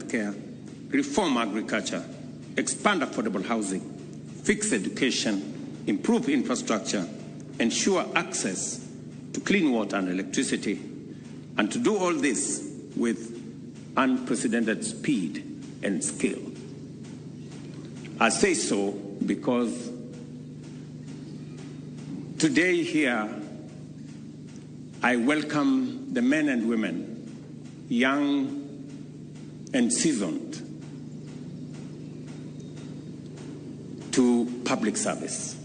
healthcare, reform agriculture, expand affordable housing, fix education, improve infrastructure, ensure access to clean water and electricity, and to do all this with unprecedented speed and skill. I say so because today here I welcome the men and women, young and seasoned, to public service.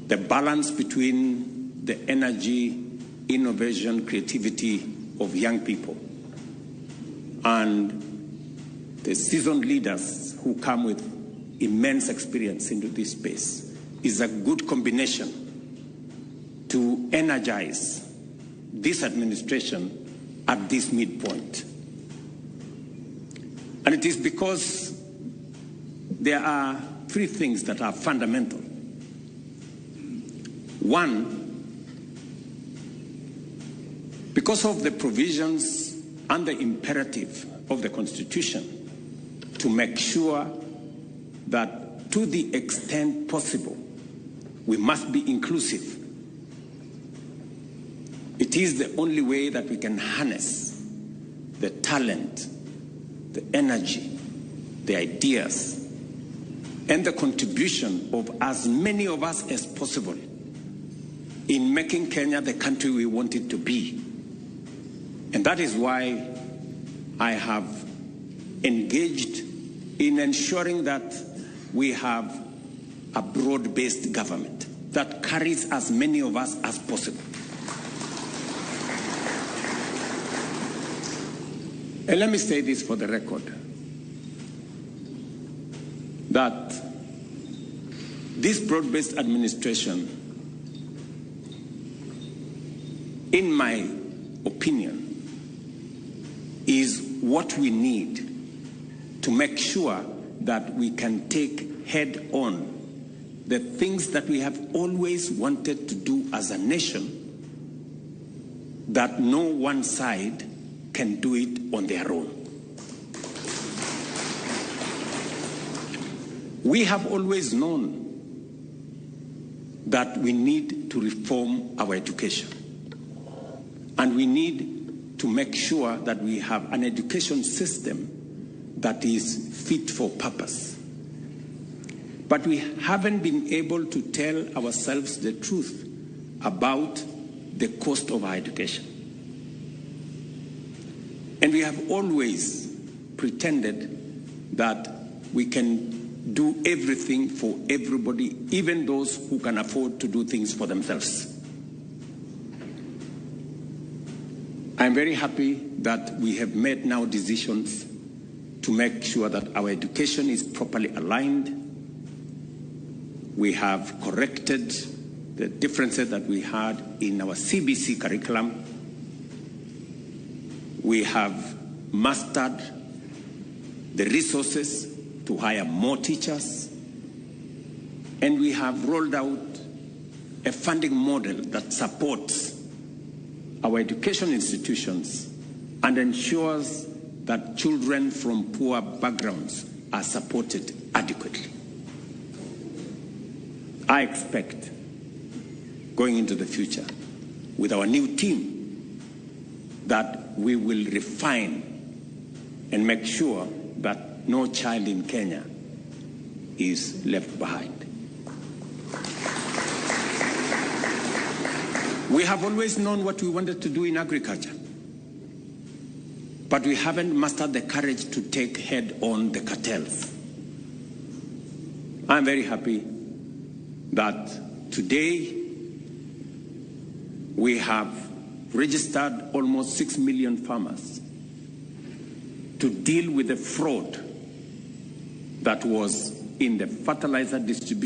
The balance between the energy, innovation, creativity of young people and the seasoned leaders who come with immense experience into this space is a good combination to energize this administration at this midpoint. And it is because there are three things that are fundamental. One, because of the provisions and the imperative of the Constitution to make sure that to the extent possible, we must be inclusive. It is the only way that we can harness the talent, the energy, the ideas, and the contribution of as many of us as possible in making Kenya the country we want it to be. And that is why I have engaged in ensuring that we have a broad-based government that carries as many of us as possible. And let me say this for the record, that this broad-based administration, in my opinion, is what we need to make sure that we can take head on the things that we have always wanted to do as a nation, that no one side can do it on their own. We have always known that we need to reform our education, and we need to make sure that we have an education system that is fit for purpose. But we haven't been able to tell ourselves the truth about the cost of our education. And we have always pretended that we can do everything for everybody, even those who can afford to do things for themselves. I'm very happy that we have made now decisions to make sure that our education is properly aligned. We have corrected the differences that we had in our CBC curriculum. We have mastered the resources to hire more teachers. And we have rolled out a funding model that supports our education institutions and ensures that children from poor backgrounds are supported adequately. I expect, going into the future, with our new team, that we will refine and make sure that no child in Kenya is left behind. We have always known what we wanted to do in agriculture, but we haven't mastered the courage to take head on the cartels. I'm very happy that today we have registered almost 6 million farmers to deal with the fraud that was in the fertilizer distribution